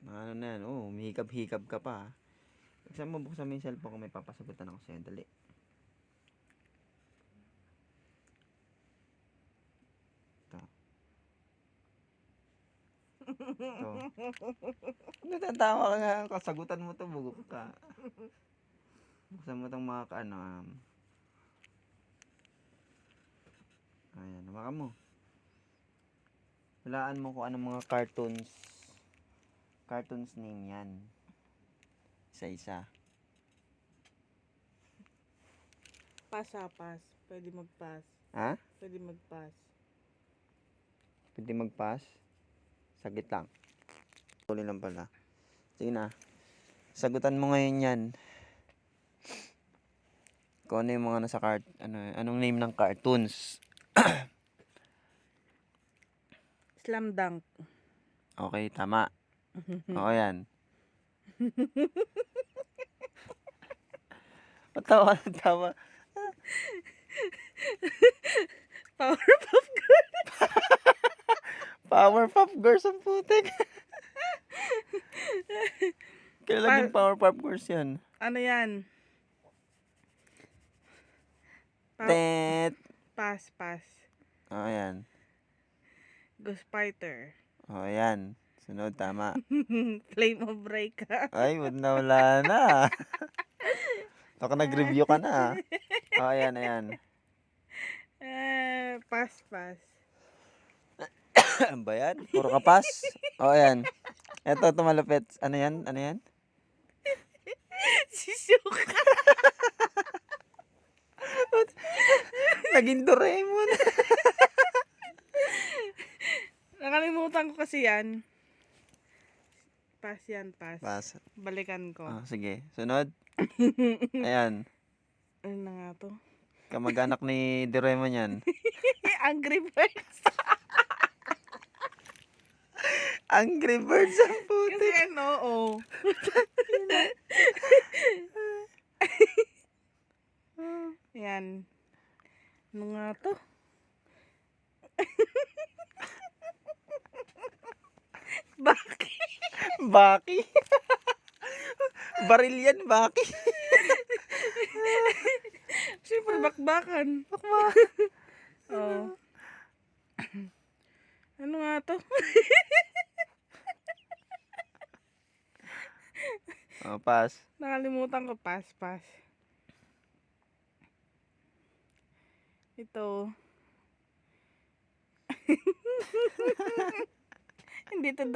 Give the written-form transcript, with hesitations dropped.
Ano na yan? Oh, hikab-hikab ka pa. Buksan mo yung cellphone ko. May papasagutan ako sa'yo. Dali. Ito. Ito. Natatawa ka nga. Kasagutan mo to. Bugok ka. Buksan mo itong mga ayan. Hawakan mo. Hulaan mo kung anong mga cartoons name yan. Isa-isa. Pass. Pwede mag-pass. Ha? Pwede mag-pass. Pwede mag-pass? Saglit lang. Tuloy lang pala. Sige na. Sagutan mo ngayon yan. Kung ano yung mga nasa anong name ng cartoons. Slam dunk. Okay, tama. Oo, yan. Patawa. Powerpuff Girls. Powerpuff Girls ang putik. Kailan naging Powerpuff Girls yan? Ano yan? Tet. Pass. Oo, yan. Ghost Fighter. Oo, yan. Sunod, tama. Flame of Breaker. Ay, wala na. Baka nag-review ka na. Oo, ayan. Pass. Ano ba yan? Puro ka pass? Oo, ayan. Eto, malupit. Ano yan? Si Shuka. Naging Doraemon. Nakalimutan ko kasi yan. Pass yan. Pass. Balikan ko. Oh, sige. Sunod. Ayan. Ano na nga to? Kamag-anak ni Doraemon yan. Angry Birds. Angry Birds ang Kasi putik. oo. Yan. Ano nga to? Baki. Baril yan, Baki. Siyempre, bakbakan. Oo. Ano nga to? Oh, pass. Nakalimutan ko. Pass. Ito. Hindi to